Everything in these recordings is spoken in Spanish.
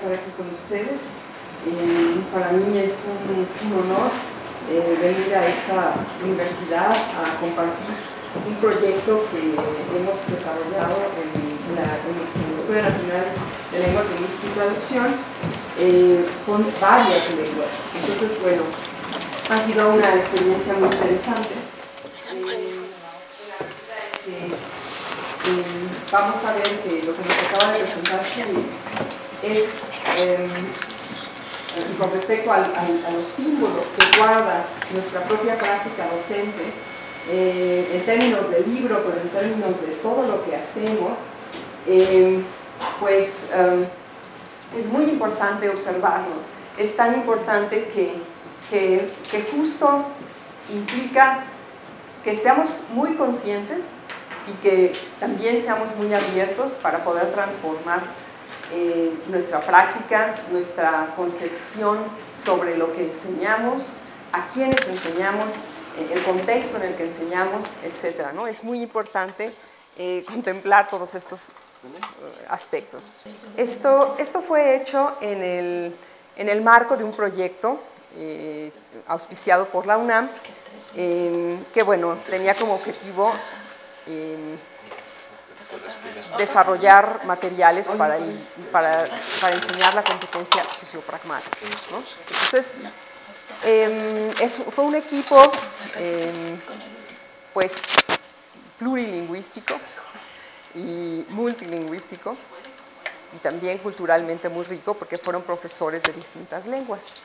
estar aquí con ustedes. Para mí es un honor venir a esta universidad a compartir un proyecto que hemos desarrollado en la Escuela Nacional de Lenguas, Lingüística y Traducción con varias lenguas. Entonces, bueno, ha sido una experiencia muy interesante. Vamos a ver que lo que nos acaba de presentar Shelly es con respecto a los símbolos que guarda nuestra propia práctica docente, en términos del libro, pero en términos de todo lo que hacemos, pues es muy importante observarlo. Es tan importante que justo implica que seamos muy conscientes y que también seamos muy abiertos para poder transformar nuestra práctica, nuestra concepción sobre lo que enseñamos, a quiénes enseñamos, el contexto en el que enseñamos, etc., ¿no? Es muy importante contemplar todos estos aspectos. Esto fue hecho en el marco de un proyecto auspiciado por la UNAM, que bueno, tenía como objetivo desarrollar materiales para enseñar la competencia sociopragmática, ¿no? Entonces, fue un equipo pues plurilingüístico y multilingüístico y también culturalmente muy rico porque fueron profesores de distintas lenguas,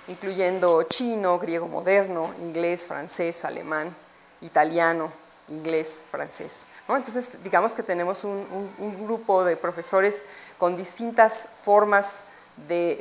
incluyendo chino, griego moderno, inglés, francés, alemán, italiano, inglés, francés, ¿no? Entonces, digamos que tenemos un grupo de profesores con distintas formas,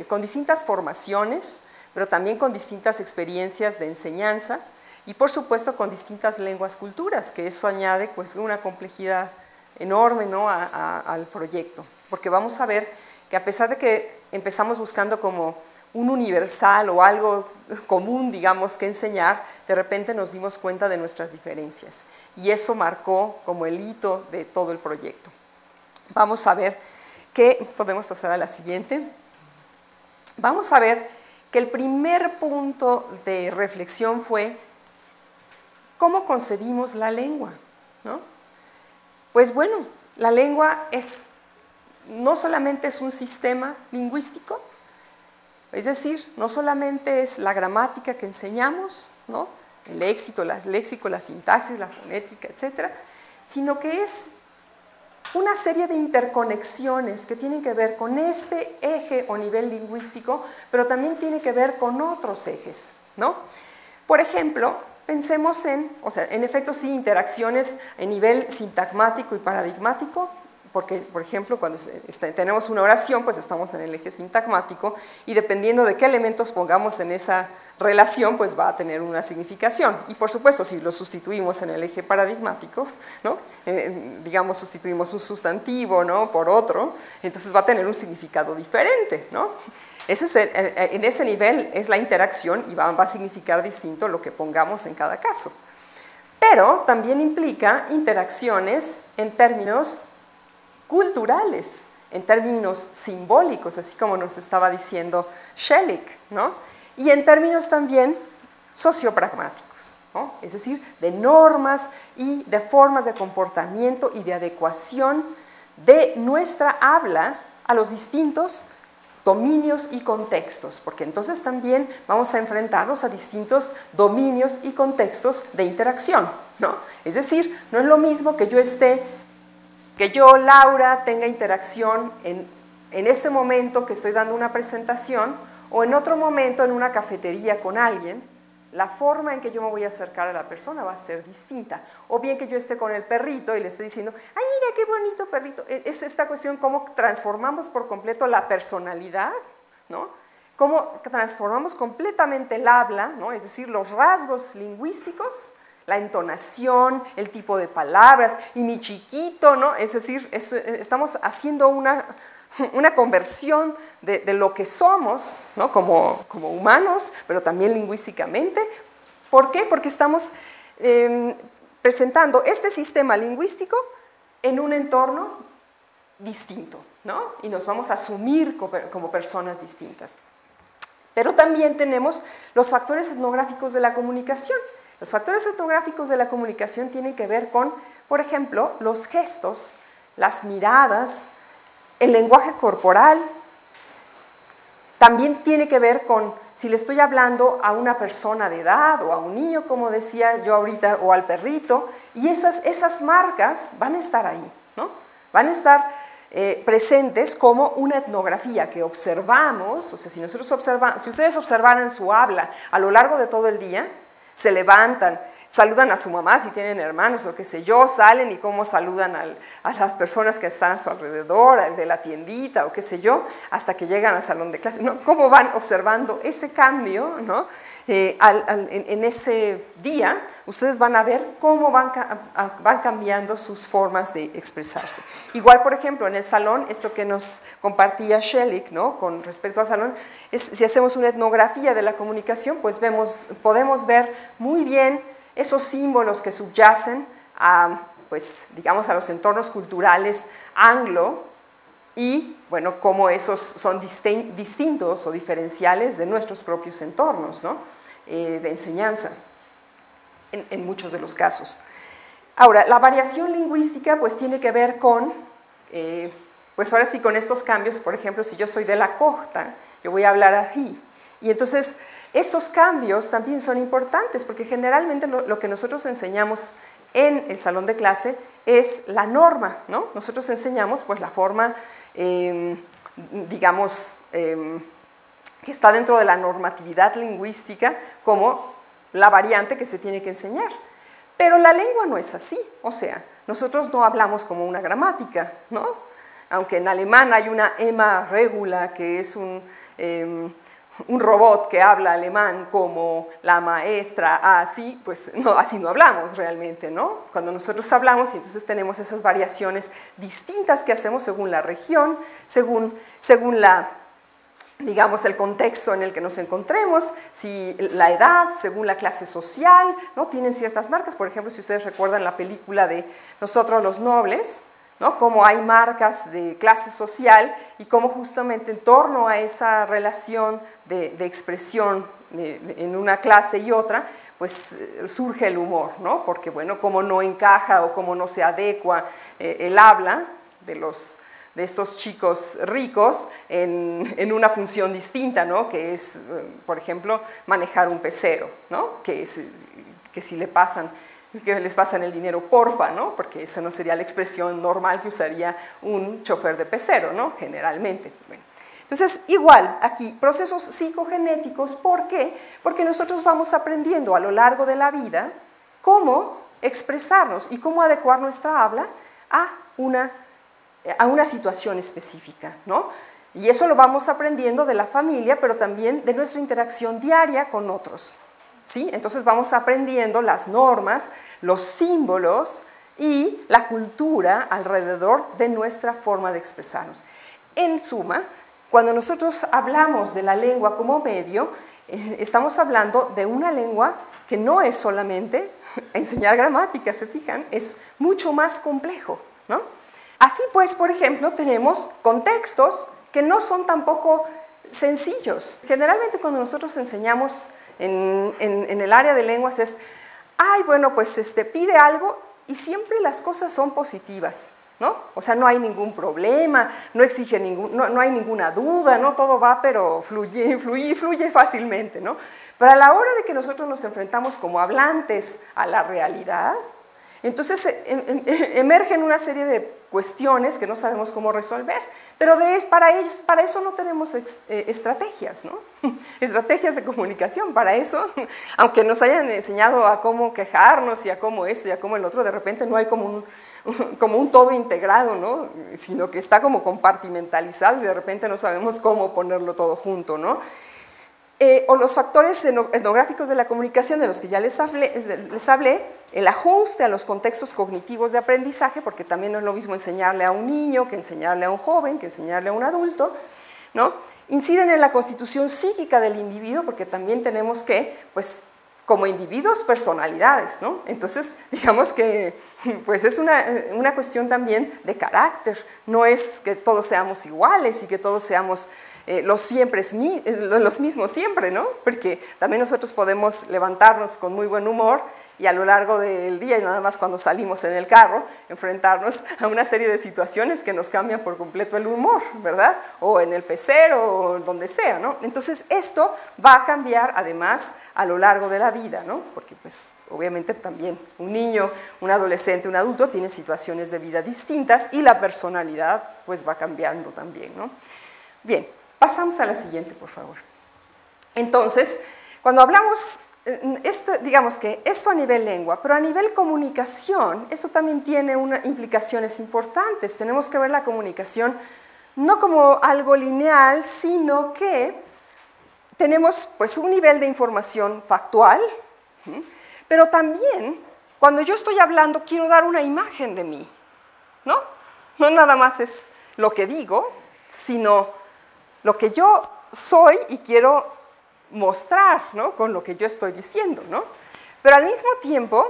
con distintas formaciones, pero también con distintas experiencias de enseñanza y, por supuesto, con distintas lenguas, culturas, que eso añade pues, una complejidad enorme, ¿no? al proyecto, porque vamos a ver que a pesar de que empezamos buscando como un universal o algo común, digamos, que enseñar, de repente nos dimos cuenta de nuestras diferencias y eso marcó como el hito de todo el proyecto. Vamos a ver que, podemos pasar a la siguiente, vamos a ver que el primer punto de reflexión fue cómo concebimos la lengua, ¿no? Pues bueno, la lengua no solamente es un sistema lingüístico, es decir, no solamente es la gramática que enseñamos, ¿no? El léxico, la sintaxis, la fonética, etc., sino que es una serie de interconexiones que tienen que ver con este eje o nivel lingüístico, pero también tiene que ver con otros ejes, ¿no? Por ejemplo, pensemos en efecto sí, interacciones a nivel sintagmático y paradigmático, porque, por ejemplo, cuando tenemos una oración, pues estamos en el eje sintagmático y dependiendo de qué elementos pongamos en esa relación, pues va a tener una significación. Y, por supuesto, si lo sustituimos en el eje paradigmático, ¿no? Digamos, sustituimos un sustantivo, ¿no? por otro, entonces va a tener un significado diferente, ¿no? En ese nivel es la interacción y va a significar distinto lo que pongamos en cada caso. Pero también implica interacciones en términos culturales, en términos simbólicos, así como nos estaba diciendo Schelling, ¿no? Y en términos también sociopragmáticos, ¿no? Es decir, de normas y de formas de comportamiento y de adecuación de nuestra habla a los distintos dominios y contextos, porque entonces también vamos a enfrentarnos a distintos dominios y contextos de interacción, ¿no? Es decir, no es lo mismo que yo, Laura, tenga interacción en este momento que estoy dando una presentación o en otro momento en una cafetería con alguien, la forma en que yo me voy a acercar a la persona va a ser distinta. O bien que yo esté con el perrito y le esté diciendo, ¡ay, mira qué bonito perrito! Es esta cuestión cómo transformamos por completo la personalidad, ¿no? Cómo transformamos completamente el habla, ¿no? Es decir, los rasgos lingüísticos, la entonación, el tipo de palabras, y mi chiquito, ¿no? Es decir, estamos haciendo una conversión de lo que somos, ¿no? como humanos, pero también lingüísticamente. ¿Por qué? Porque estamos presentando este sistema lingüístico en un entorno distinto, ¿no? Y nos vamos a asumir como personas distintas. Pero también tenemos los factores etnográficos de la comunicación. Los factores etnográficos de la comunicación tienen que ver con, por ejemplo, los gestos, las miradas, el lenguaje corporal. También tiene que ver con si le estoy hablando a una persona de edad o a un niño, como decía yo ahorita, o al perrito, y esas marcas van a estar ahí, ¿no? Van a estar presentes como una etnografía que observamos. O sea, si ustedes observaran su habla a lo largo de todo el día, se levantan, saludan a su mamá si tienen hermanos o qué sé yo, salen y cómo saludan a las personas que están a su alrededor, al de la tiendita o qué sé yo, hasta que llegan al salón de clase, ¿no? Cómo van observando ese cambio, ¿no? En ese día, ustedes van a ver cómo van cambiando sus formas de expresarse. Igual, por ejemplo, en el salón, esto que nos compartía Shelik, ¿no? Con respecto al salón, si hacemos una etnografía de la comunicación, pues podemos ver muy bien esos símbolos que subyacen a, pues, digamos, a los entornos culturales anglo y, bueno, cómo esos son distintos o diferenciales de nuestros propios entornos, ¿no? De enseñanza, en muchos de los casos. Ahora, la variación lingüística, pues, tiene que ver con, pues, ahora sí, con estos cambios. Por ejemplo, si yo soy de la costa, yo voy a hablar así. Y entonces, estos cambios también son importantes porque generalmente lo que nosotros enseñamos en el salón de clase es la norma, ¿no? Nosotros enseñamos pues la forma, digamos, que está dentro de la normatividad lingüística como la variante que se tiene que enseñar. Pero la lengua no es así, o sea, nosotros no hablamos como una gramática, ¿no? Aunque en alemán hay una Emma Regula, que es un robot que habla alemán como la maestra, así, pues no, así no hablamos realmente, ¿no? Cuando nosotros hablamos, y entonces tenemos esas variaciones distintas que hacemos según la región, según digamos, el contexto en el que nos encontremos, si la edad, según la clase social, ¿no? Tienen ciertas marcas. Por ejemplo, si ustedes recuerdan la película de Nosotros los Nobles, ¿no? Cómo hay marcas de clase social y cómo justamente en torno a esa relación de expresión en una clase y otra, pues surge el humor, ¿no? Porque, bueno, cómo no encaja o cómo no se adecua el habla de estos chicos ricos en una función distinta, ¿no? Que es, por ejemplo, manejar un pecero, ¿no? Que si les pasan el dinero, porfa, ¿no? Porque esa no sería la expresión normal que usaría un chofer de pecero, ¿no? Generalmente. Bueno. Entonces, igual, aquí, procesos psicogenéticos, ¿por qué? Porque nosotros vamos aprendiendo a lo largo de la vida cómo expresarnos y cómo adecuar nuestra habla a una situación específica, ¿no? Y eso lo vamos aprendiendo de la familia, pero también de nuestra interacción diaria con otros, ¿sí? Entonces vamos aprendiendo las normas, los símbolos y la cultura alrededor de nuestra forma de expresarnos. En suma, cuando nosotros hablamos de la lengua como medio, estamos hablando de una lengua que no es solamente enseñar gramática, ¿se fijan? Es mucho más complejo, ¿no? Así pues, por ejemplo, tenemos contextos que no son tampoco sencillos. Generalmente cuando nosotros enseñamos en el área de lenguas es, ay, bueno, pues pide algo y siempre las cosas son positivas, ¿no? O sea, no hay ningún problema, no exige no hay ninguna duda, ¿no? Todo va, pero fluye fácilmente, ¿no? Pero a la hora de que nosotros nos enfrentamos como hablantes a la realidad, entonces emergen una serie de cuestiones que no sabemos cómo resolver, pero para eso no tenemos estrategias, ¿no? Estrategias de comunicación. Para eso, aunque nos hayan enseñado a cómo quejarnos y a cómo esto y a cómo el otro, de repente no hay como un todo integrado, ¿no? Sino que está como compartimentalizado y de repente no sabemos cómo ponerlo todo junto, ¿no? O los factores etnográficos de la comunicación de los que ya les hablé, el ajuste a los contextos cognitivos de aprendizaje, porque también no es lo mismo enseñarle a un niño que enseñarle a un joven, que enseñarle a un adulto, ¿no? Inciden en la constitución psíquica del individuo, porque también tenemos que, pues, como individuos, personalidades, ¿no? Entonces, digamos que pues es una cuestión también de carácter, no es que todos seamos iguales y que todos seamos los mismos siempre, ¿no? Porque también nosotros podemos levantarnos con muy buen humor y a lo largo del día, y nada más cuando salimos en el carro, enfrentarnos a una serie de situaciones que nos cambian por completo el humor, ¿verdad? O en el pecero, o donde sea, ¿no? Entonces, esto va a cambiar, además, a lo largo de la vida, ¿no? Porque, pues, obviamente también un niño, un adolescente, un adulto tiene situaciones de vida distintas y la personalidad, pues, va cambiando también, ¿no? Bien, pasamos a la siguiente, por favor. Entonces, cuando hablamos... digamos que esto a nivel lengua, pero a nivel comunicación, esto también tiene implicaciones importantes. Tenemos que ver la comunicación no como algo lineal, sino que tenemos pues un nivel de información factual, pero también cuando yo estoy hablando quiero dar una imagen de mí, ¿no? No nada más es lo que digo, sino lo que yo soy y quiero mostrar, ¿no? Con lo que yo estoy diciendo, ¿no? Pero al mismo tiempo,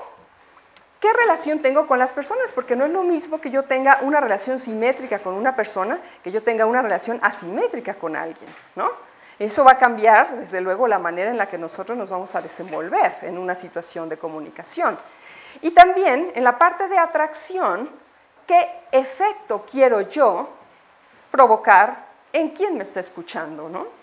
¿qué relación tengo con las personas? Porque no es lo mismo que yo tenga una relación simétrica con una persona que yo tenga una relación asimétrica con alguien, ¿no? Eso va a cambiar, desde luego, la manera en la que nosotros nos vamos a desenvolver en una situación de comunicación. Y también, en la parte de atracción, ¿qué efecto quiero yo provocar en quien me está escuchando, ¿no?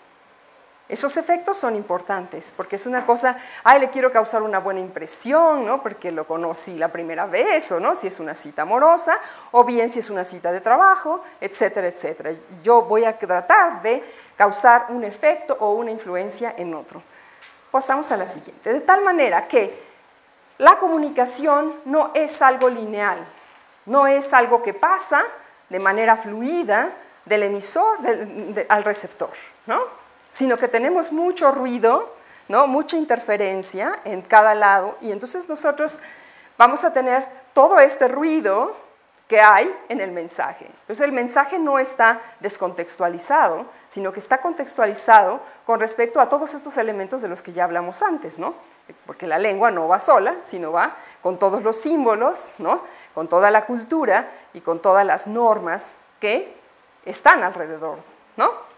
Esos efectos son importantes, porque es una cosa, ay, le quiero causar una buena impresión, ¿no? Porque lo conocí la primera vez, o no, si es una cita amorosa, o bien si es una cita de trabajo, etcétera, etcétera. Yo voy a tratar de causar un efecto o una influencia en otro. Pasamos a la siguiente. De tal manera que la comunicación no es algo lineal, no es algo que pasa de manera fluida del emisor al receptor, ¿no? Sino que tenemos mucho ruido, ¿no? Mucha interferencia en cada lado, y entonces nosotros vamos a tener todo este ruido que hay en el mensaje. Entonces el mensaje no está descontextualizado, sino que está contextualizado con respecto a todos estos elementos de los que ya hablamos antes, ¿no? Porque la lengua no va sola, sino va con todos los símbolos, ¿no? Con toda la cultura y con todas las normas que están alrededor, ¿no?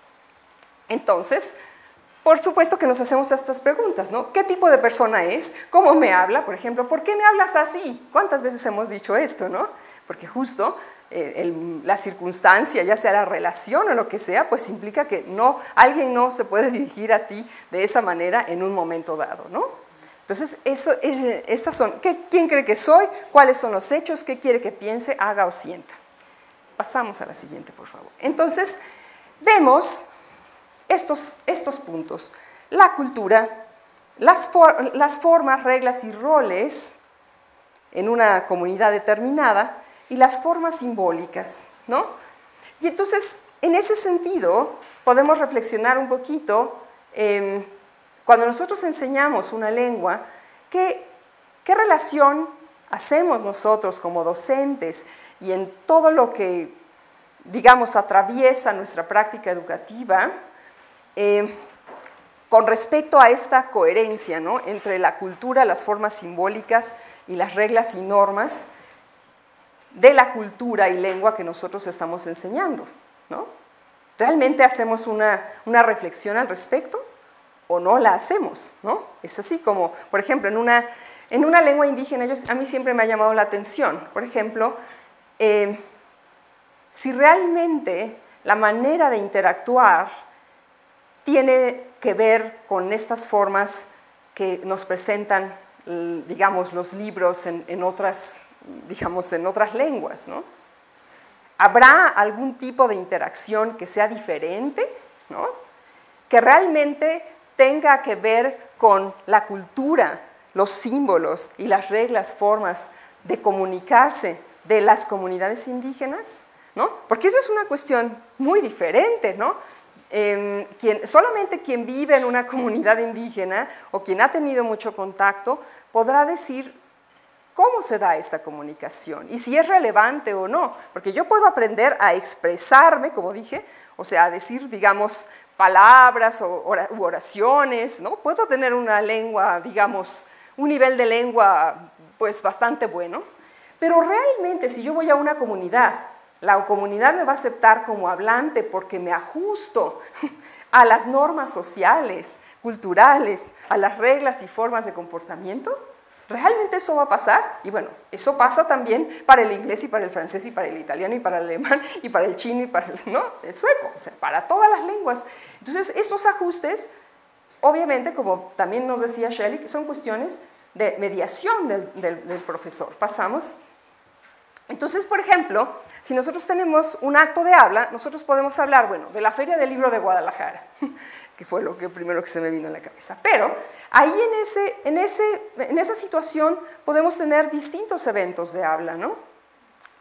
Entonces, por supuesto que nos hacemos estas preguntas, ¿no? ¿Qué tipo de persona es? ¿Cómo me habla? Por ejemplo, ¿por qué me hablas así? ¿Cuántas veces hemos dicho esto, no? Porque justo la circunstancia, ya sea la relación o lo que sea, pues implica que alguien no se puede dirigir a ti de esa manera en un momento dado, ¿no? Entonces, estas son, ¿quién cree que soy? ¿Cuáles son los hechos? ¿Qué quiere que piense, haga o sienta? Pasamos a la siguiente, por favor. Entonces, vemos estos puntos: la cultura, las formas, reglas y roles en una comunidad determinada y las formas simbólicas, ¿no? Y entonces, en ese sentido, podemos reflexionar un poquito, cuando nosotros enseñamos una lengua, ¿qué relación hacemos nosotros como docentes y en todo lo que, digamos, atraviesa nuestra práctica educativa, con respecto a esta coherencia, ¿no? Entre la cultura, las formas simbólicas y las reglas y normas de la cultura y lengua que nosotros estamos enseñando, ¿no? ¿Realmente hacemos una reflexión al respecto o no la hacemos, ¿no? Es así como, por ejemplo, en una lengua indígena, a mí siempre me ha llamado la atención, por ejemplo, si realmente la manera de interactuar tiene que ver con estas formas que nos presentan, digamos, los libros en otras lenguas, ¿no? ¿Habrá algún tipo de interacción que sea diferente, ¿no? Que realmente tenga que ver con la cultura, los símbolos y las reglas, formas de comunicarse de las comunidades indígenas, ¿no? Porque esa es una cuestión muy diferente, ¿no? Solamente quien vive en una comunidad indígena o quien ha tenido mucho contacto podrá decir cómo se da esta comunicación y si es relevante o no, porque yo puedo aprender a expresarme, como dije, o sea, a decir, digamos, palabras u oraciones, ¿no? Puedo tener una lengua, digamos, un nivel de lengua pues bastante bueno, pero realmente si yo voy a una comunidad, la comunidad me va a aceptar como hablante porque me ajusto a las normas sociales, culturales, a las reglas y formas de comportamiento. ¿Realmente eso va a pasar? Y bueno, eso pasa también para el inglés y para el francés y para el italiano y para el alemán y para el chino y para el sueco, o sea, para todas las lenguas. Entonces, estos ajustes, obviamente, como también nos decía Shelley, que son cuestiones de mediación del profesor. Pasamos. Entonces, por ejemplo, si nosotros tenemos un acto de habla, nosotros podemos hablar, bueno, de la Feria del Libro de Guadalajara, que fue lo primero que se me vino a la cabeza. Pero ahí en esa situación podemos tener distintos eventos de habla, ¿no?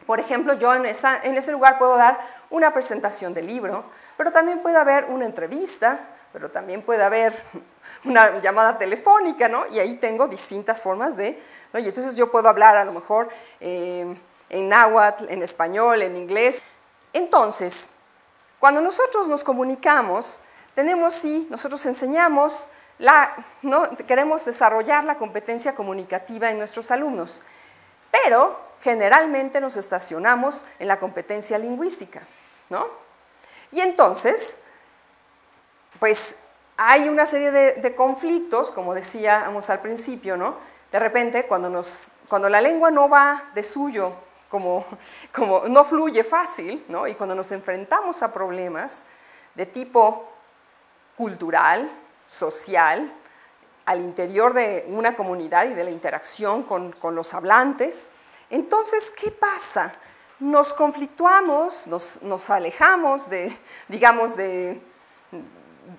Por ejemplo, yo en ese lugar puedo dar una presentación del libro, pero también puede haber una entrevista, pero también puede haber una llamada telefónica, ¿no? Y ahí tengo distintas formas de, ¿no? Y entonces yo puedo hablar a lo mejor en náhuatl, en español, en inglés. Entonces, cuando nosotros nos comunicamos, nosotros enseñamos, ¿no? Queremos desarrollar la competencia comunicativa en nuestros alumnos, pero generalmente nos estacionamos en la competencia lingüística, ¿no? Y entonces, pues hay una serie de conflictos, como decíamos al principio, ¿no? De repente, cuando la lengua no va de suyo, como no fluye fácil, ¿no? Y cuando nos enfrentamos a problemas de tipo cultural, social, al interior de una comunidad y de la interacción con los hablantes, entonces, ¿qué pasa? Nos conflictuamos, nos alejamos digamos, de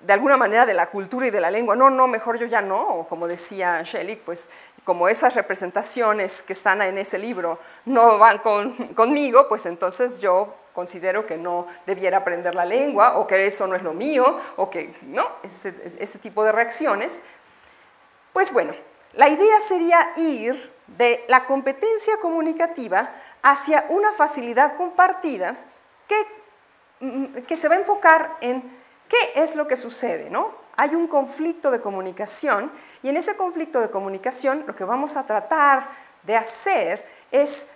alguna manera de la cultura y de la lengua. No, mejor yo ya no, o como decía Shelley, pues como esas representaciones que están en ese libro no van conmigo, pues entonces yo considero que no debiera aprender la lengua, o que eso no es lo mío, o que, ¿no? Este tipo de reacciones. Pues bueno, la idea sería ir de la competencia comunicativa hacia una facilidad compartida que se va a enfocar en qué es lo que sucede, ¿no? Hay un conflicto de comunicación y en ese conflicto de comunicación lo que vamos a tratar de hacer es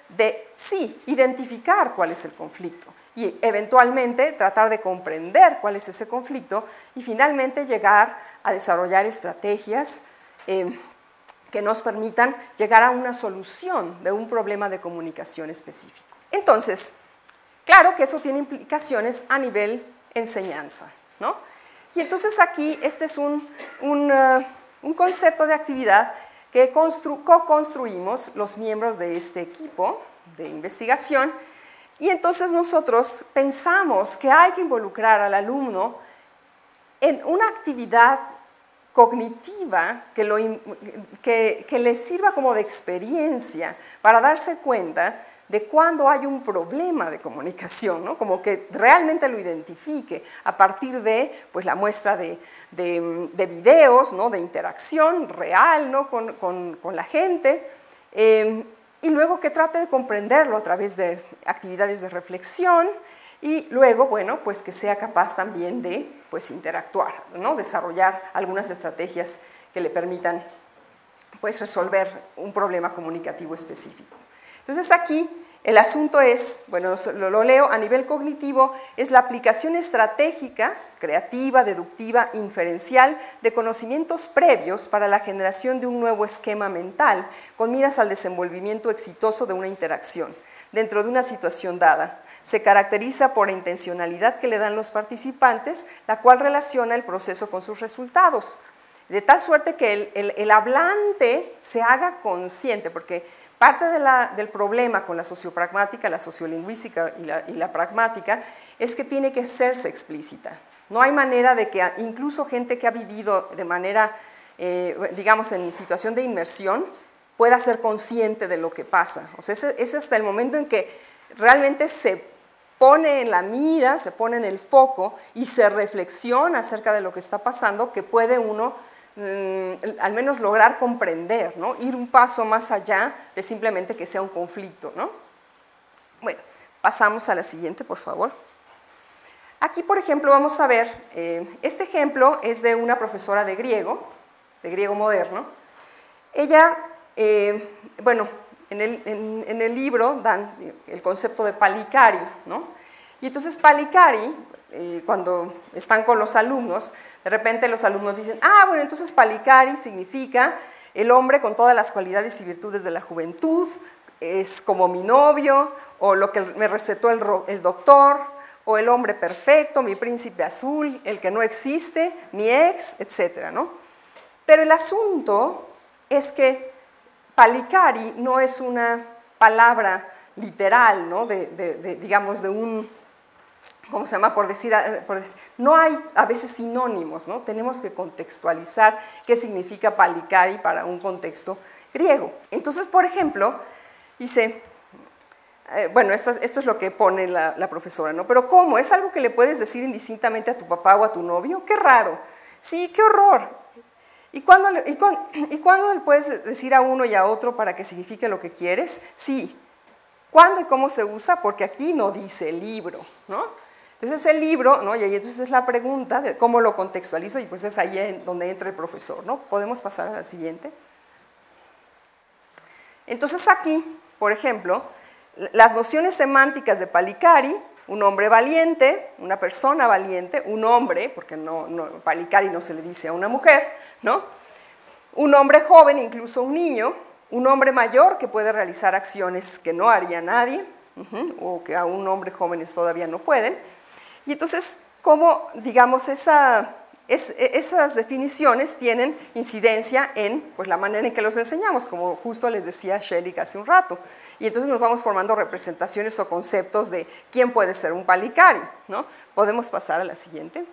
sí, identificar cuál es el conflicto y eventualmente tratar de comprender cuál es ese conflicto y finalmente llegar a desarrollar estrategias que nos permitan llegar a una solución de un problema de comunicación específico. Entonces, claro que eso tiene implicaciones a nivel enseñanza, ¿no? Y entonces aquí este es un concepto de actividad que co-construimos los miembros de este equipo de investigación y entonces nosotros pensamos que hay que involucrar al alumno en una actividad cognitiva que le sirva como de experiencia para darse cuenta de cuando hay un problema de comunicación, ¿no? Como que realmente lo identifique a partir de pues, la muestra de videos, ¿no? De interacción real, ¿no? con la gente, y luego que trate de comprenderlo a través de actividades de reflexión y luego, bueno, pues que sea capaz también de pues, interactuar, ¿no? Desarrollar algunas estrategias que le permitan pues, resolver un problema comunicativo específico. Entonces aquí el asunto es, bueno, lo leo, a nivel cognitivo, es la aplicación estratégica, creativa, deductiva, inferencial de conocimientos previos para la generación de un nuevo esquema mental con miras al desenvolvimiento exitoso de una interacción dentro de una situación dada. Se caracteriza por la intencionalidad que le dan los participantes, la cual relaciona el proceso con sus resultados, de tal suerte que el hablante se haga consciente, porque parte del problema con la sociopragmática, la sociolingüística y la pragmática es que tiene que hacerse explícita. No hay manera de que incluso gente que ha vivido de manera, digamos, en situación de inmersión, pueda ser consciente de lo que pasa. O sea, es hasta el momento en que realmente se pone en la mira, se pone en el foco y se reflexiona acerca de lo que está pasando, que puede uno al menos lograr comprender, ¿no? Ir un paso más allá de simplemente que sea un conflicto, ¿no? Bueno, pasamos a la siguiente, por favor. Aquí, por ejemplo, vamos a ver, este ejemplo es de una profesora de griego moderno. Ella, bueno, en el libro dan el concepto de palikari, ¿no? Y entonces palikari, cuando están con los alumnos, de repente los alumnos dicen, ah, bueno, entonces palikari significa el hombre con todas las cualidades y virtudes de la juventud, es como mi novio, o lo que me recetó el doctor, o el hombre perfecto, mi príncipe azul, el que no existe, mi ex, etcétera, ¿no? Pero el asunto es que palikari no es una palabra literal, ¿no? Digamos, de un, ¿cómo se llama? Por decir, no hay a veces sinónimos, ¿no? Tenemos que contextualizar qué significa palikari para un contexto griego. Entonces, por ejemplo, dice, bueno, esto es lo que pone la profesora, ¿no? Pero ¿cómo? ¿Es algo que le puedes decir indistintamente a tu papá o a tu novio? ¡Qué raro! Sí, qué horror. ¿Y cuándo le puedes decir a uno y a otro para que signifique lo que quieres? Sí. ¿Cuándo y cómo se usa? Porque aquí no dice el libro, ¿no? Entonces el libro, ¿no? Y ahí entonces es la pregunta de cómo lo contextualizo y pues es ahí donde entra el profesor, ¿no? Podemos pasar a la siguiente. Entonces aquí, por ejemplo, las nociones semánticas de palikari, un hombre valiente, una persona valiente, un hombre, porque palikari no se le dice a una mujer, ¿no? Un hombre joven, incluso un niño, un hombre mayor que puede realizar acciones que no haría nadie, o que aún hombres jóvenes todavía no pueden. Y entonces, ¿cómo, digamos, esas definiciones tienen incidencia en pues, la manera en que los enseñamos, como justo les decía Schelling hace un rato. Y entonces nos vamos formando representaciones o conceptos de quién puede ser un palikari, ¿no? Podemos pasar a la siguiente.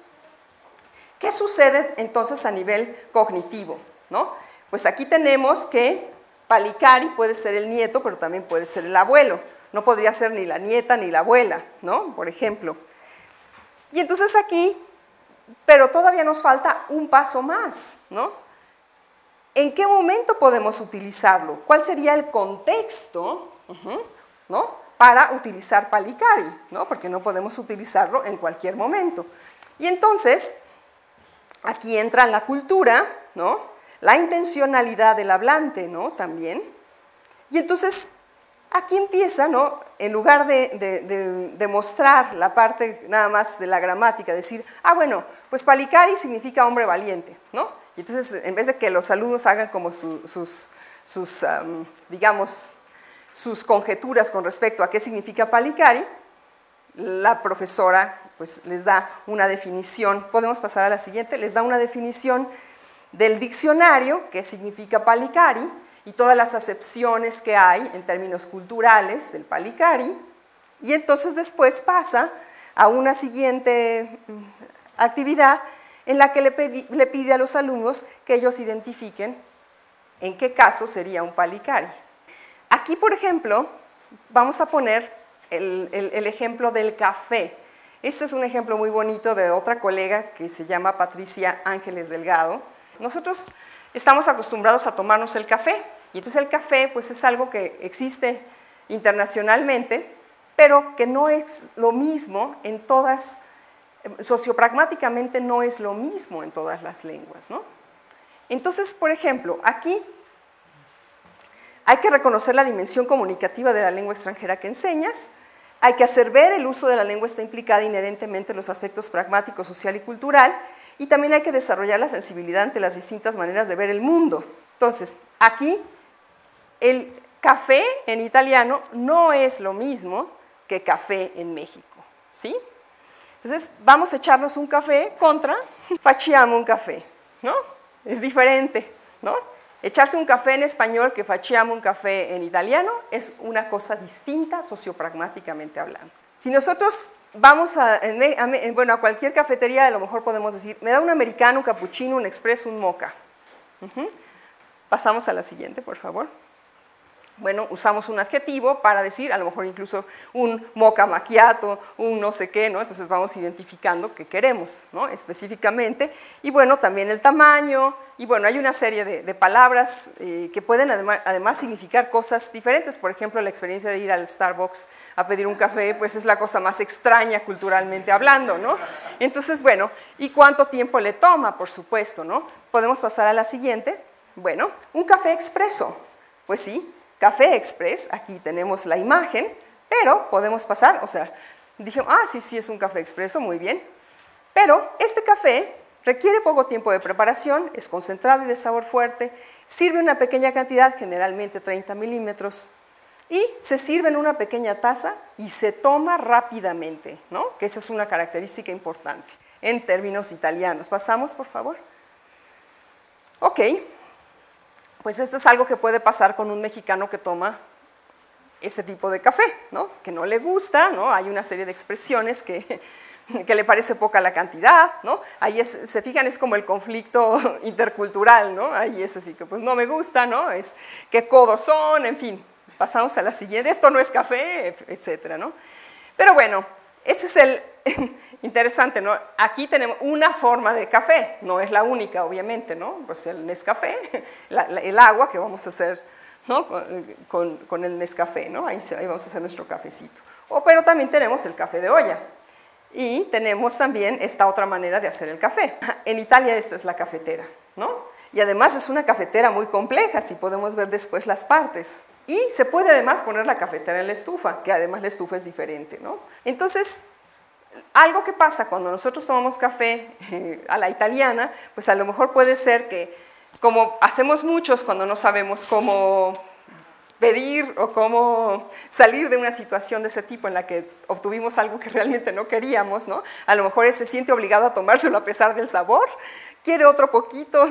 ¿Qué sucede entonces a nivel cognitivo, ¿no? Pues aquí tenemos que palikari puede ser el nieto, pero también puede ser el abuelo. No podría ser ni la nieta ni la abuela, ¿no? Por ejemplo. Y entonces aquí, pero todavía nos falta un paso más, ¿no? ¿En qué momento podemos utilizarlo? ¿Cuál sería el contexto, ¿no? Para utilizar palikari, ¿no? Porque no podemos utilizarlo en cualquier momento. Y entonces, aquí entra la cultura, ¿no? La intencionalidad del hablante, ¿no? También. Y entonces, aquí empieza, ¿no? En lugar de mostrar la parte nada más de la gramática, decir, ah, bueno, pues palikari significa hombre valiente, ¿no? Y entonces, en vez de que los alumnos hagan como digamos, sus conjeturas con respecto a qué significa palikari, la profesora pues, les da una definición, podemos pasar a la siguiente, les da una definición del diccionario, qué significa palikari, y todas las acepciones que hay en términos culturales del palikari, y entonces después pasa a una siguiente actividad en la que le pide a los alumnos que ellos identifiquen en qué caso sería un palikari. Aquí, por ejemplo, vamos a poner el ejemplo del café. Este es un ejemplo muy bonito de otra colega que se llama Patricia Ángeles Delgado. Nosotros estamos acostumbrados a tomarnos el café, y entonces el café pues, es algo que existe internacionalmente, pero que no es lo mismo en todas, sociopragmáticamente no es lo mismo en todas las lenguas, ¿no? Entonces, por ejemplo, aquí hay que reconocer la dimensión comunicativa de la lengua extranjera que enseñas, hay que hacer ver el uso de la lengua está implicada inherentemente en los aspectos pragmáticos, social y cultural, y también hay que desarrollar la sensibilidad ante las distintas maneras de ver el mundo. Entonces, aquí el café en italiano no es lo mismo que café en México, ¿sí? Entonces, vamos a echarnos un café contra facciamo un café, ¿no? Es diferente, ¿no? Echarse un café en español que facciamo un café en italiano es una cosa distinta sociopragmáticamente hablando. Si nosotros vamos a cualquier cafetería, a lo mejor podemos decir, me da un americano, un cappuccino, un expreso, un mocha. Pasamos a la siguiente, por favor. Bueno, usamos un adjetivo para decir, a lo mejor incluso un mocha macchiato, un no sé qué, ¿no? Entonces vamos identificando qué queremos, ¿no? Específicamente. Y bueno, también el tamaño, y bueno, hay una serie de palabras que pueden además significar cosas diferentes. Por ejemplo, la experiencia de ir al Starbucks a pedir un café, pues es la cosa más extraña culturalmente hablando, ¿no? Entonces, bueno, ¿y cuánto tiempo le toma? Por supuesto, ¿no? Podemos pasar a la siguiente. Bueno, un café expreso. Pues sí. Café Express, aquí tenemos la imagen, pero podemos pasar, o sea, dije, sí, es un café expreso, muy bien, pero este café requiere poco tiempo de preparación, es concentrado y de sabor fuerte, sirve una pequeña cantidad, generalmente 30 milímetros, y se sirve en una pequeña taza y se toma rápidamente, ¿no? Que esa es una característica importante en términos italianos. Pasamos, por favor. Ok. Pues esto es algo que puede pasar con un mexicano que toma este tipo de café, ¿no? Que no le gusta, ¿no? Hay una serie de expresiones que le parece poca la cantidad, ¿no? Ahí se fijan, es como el conflicto intercultural, ¿no? Ahí es así que pues no me gusta, ¿no? Es qué codos son, en fin. Pasamos a la siguiente, esto no es café, etcétera, ¿no? Pero bueno, este es el interesante, ¿no? Aquí tenemos una forma de café, no es la única, obviamente, ¿no? Pues el Nescafé, el agua que vamos a hacer, ¿no? Con el Nescafé, ¿no? Ahí vamos a hacer nuestro cafecito. Pero también tenemos el café de olla y tenemos también esta otra manera de hacer el café. En Italia esta es la cafetera, ¿no? Y además es una cafetera muy compleja, si podemos ver después las partes. Y se puede además poner la cafetera en la estufa, que además la estufa es diferente, ¿no? Entonces, algo que pasa cuando nosotros tomamos café a la italiana, pues a lo mejor puede ser que, como hacemos muchos cuando no sabemos cómo pedir o cómo salir de una situación de ese tipo en la que obtuvimos algo que realmente no queríamos, ¿no? A lo mejor se siente obligado a tomárselo a pesar del sabor, quiere otro poquito,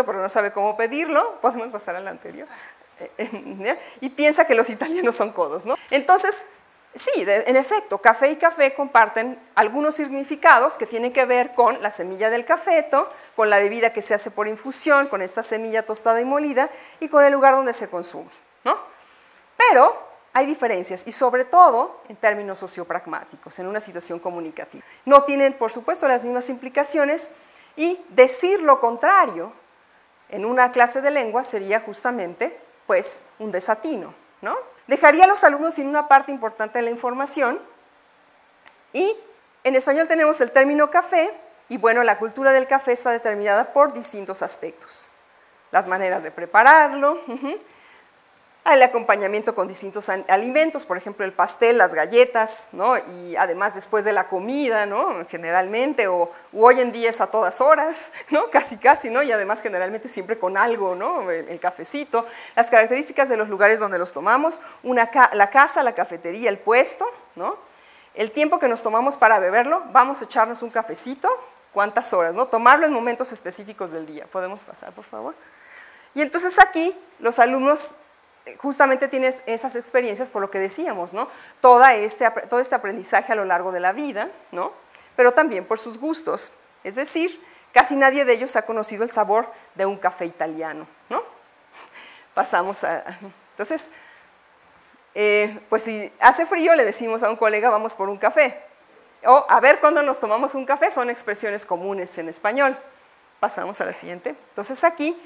pero no sabe cómo pedirlo. Podemos pasar a la anterior. Y piensa que los italianos son codos, ¿no? Entonces, sí, en efecto, café y café comparten algunos significados que tienen que ver con la semilla del cafeto, con la bebida que se hace por infusión, con esta semilla tostada y molida y con el lugar donde se consume, ¿no? Pero hay diferencias y sobre todo en términos sociopragmáticos, en una situación comunicativa. No tienen, por supuesto, las mismas implicaciones y decir lo contrario en una clase de lengua sería justamente, pues, un desatino, ¿no? Dejaría a los alumnos sin una parte importante de la información y en español tenemos el término café y bueno, la cultura del café está determinada por distintos aspectos. Las maneras de prepararlo, el acompañamiento con distintos alimentos, por ejemplo el pastel, las galletas, ¿no? Y además después de la comida, ¿no? Generalmente, o hoy en día es a todas horas, ¿no? Casi, ¿no? Y además generalmente siempre con algo, ¿no? El cafecito, las características de los lugares donde los tomamos, la casa, la cafetería, el puesto, ¿no? El tiempo que nos tomamos para beberlo, vamos a echarnos un cafecito, ¿cuántas horas, no? Tomarlo en momentos específicos del día. ¿Podemos pasar, por favor? Y entonces aquí los alumnos justamente tienes esas experiencias por lo que decíamos, ¿no? Todo este aprendizaje a lo largo de la vida, ¿no? Pero también por sus gustos. Es decir, casi nadie de ellos ha conocido el sabor de un café italiano, ¿no? Pasamos a... Entonces, pues si hace frío le decimos a un colega, vamos por un café. O a ver cuándo nos tomamos un café, son expresiones comunes en español. Pasamos a la siguiente. Entonces aquí,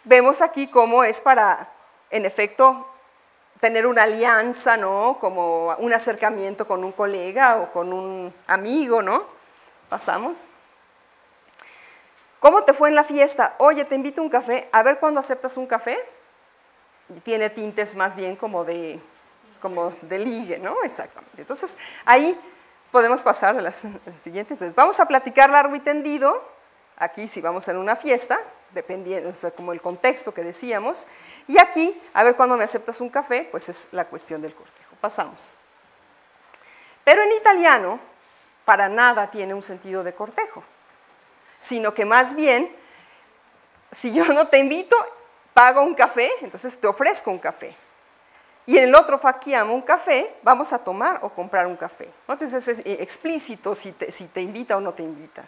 vemos aquí cómo es para... En efecto, tener una alianza, ¿no? Como un acercamiento con un colega o con un amigo, ¿no? Pasamos. ¿Cómo te fue en la fiesta? Oye, te invito a un café. A ver cuándo aceptas un café. Y tiene tintes más bien como de ligue, ¿no? Exactamente. Entonces, ahí podemos pasar a la siguiente. Entonces, vamos a platicar largo y tendido. Aquí si vamos a una fiesta, dependiendo, o sea, como el contexto que decíamos, y aquí, a ver cuándo me aceptas un café, pues es la cuestión del cortejo. Pasamos. Pero en italiano, para nada tiene un sentido de cortejo, sino que más bien, si yo no te invito, pago un café, entonces te ofrezco un café. Y en el otro facciamo un café, vamos a tomar o comprar un café, ¿no? Entonces es explícito si te invita o no te invita.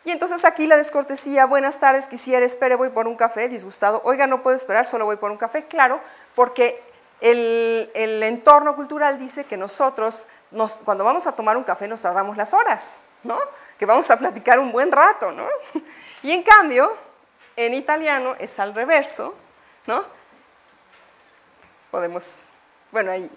Y entonces aquí la descortesía, buenas tardes, quisiera, espere, voy por un café, disgustado, oiga, no puedo esperar, solo voy por un café, claro, porque el entorno cultural dice que nosotros, cuando vamos a tomar un café nos tardamos las horas, ¿no? Que vamos a platicar un buen rato, ¿no? Y en cambio, en italiano es al reverso, ¿no? Podemos, bueno, ahí,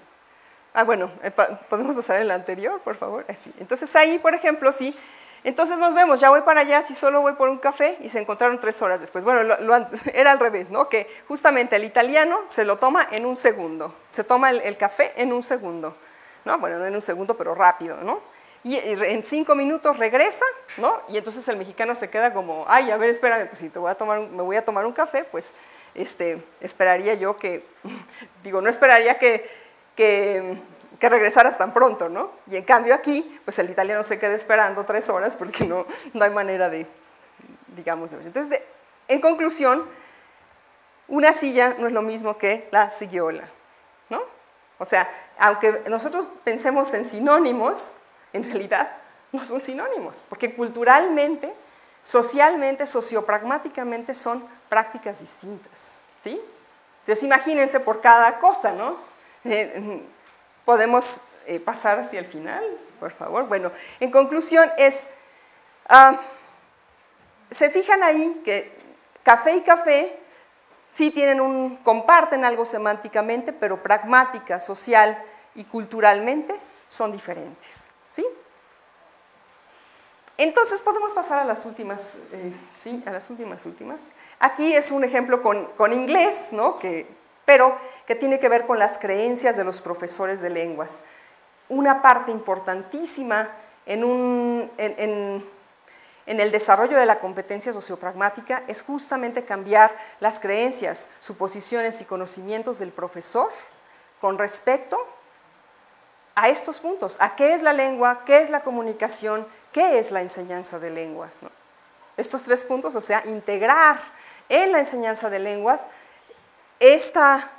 podemos pasar el anterior, por favor, así. Entonces ahí, por ejemplo, sí, entonces nos vemos, ya voy para allá, si solo voy por un café, y se encontraron 3 horas después. Bueno, era al revés, ¿no? Que justamente el italiano se lo toma en un segundo, se toma el café en un segundo, ¿no? Bueno, no en un segundo, pero rápido, ¿no? Y en 5 minutos regresa, ¿no? Y entonces el mexicano se queda como, ay, a ver, espérame, pues si me voy a tomar un café, pues esperaría yo que, digo, no esperaría que regresaras tan pronto, ¿no? Y en cambio aquí, pues el italiano se queda esperando 3 horas porque no hay manera de, digamos, de ver. Entonces, en conclusión, una silla no es lo mismo que la silliola, ¿no? O sea, aunque nosotros pensemos en sinónimos, en realidad no son sinónimos, porque culturalmente, socialmente, sociopragmáticamente son prácticas distintas, ¿sí? Entonces imagínense por cada cosa, ¿no? Podemos pasar hacia el final, por favor. Bueno, en conclusión se fijan ahí que café y café sí comparten algo semánticamente, pero pragmática, social y culturalmente son diferentes, ¿sí? Entonces podemos pasar a las últimas, sí, a las últimas. Aquí es un ejemplo con inglés, ¿no? Pero que tiene que ver con las creencias de los profesores de lenguas. Una parte importantísima en el desarrollo de la competencia sociopragmática es justamente cambiar las creencias, suposiciones y conocimientos del profesor con respecto a estos puntos, a qué es la lengua, qué es la comunicación, qué es la enseñanza de lenguas, ¿no? Estos 3 puntos, o sea, integrar en la enseñanza de lenguas esta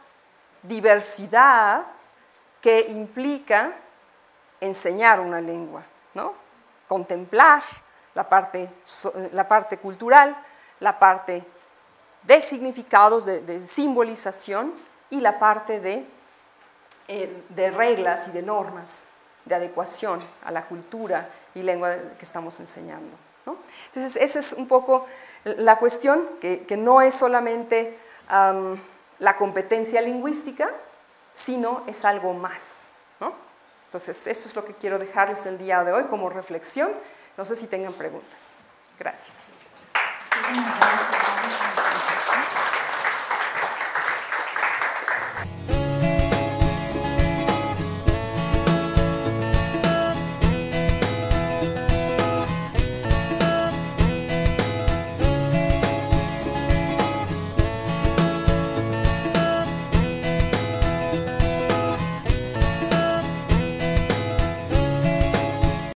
diversidad que implica enseñar una lengua, ¿no? Contemplar la parte cultural, la parte de significados, de simbolización y la parte de reglas y de normas, de adecuación a la cultura y lengua que estamos enseñando, ¿no? Entonces, esa es un poco la cuestión, que no es solamente la competencia lingüística, sino es algo más, ¿no? Entonces, esto es lo que quiero dejarles el día de hoy como reflexión. No sé si tengan preguntas. Gracias.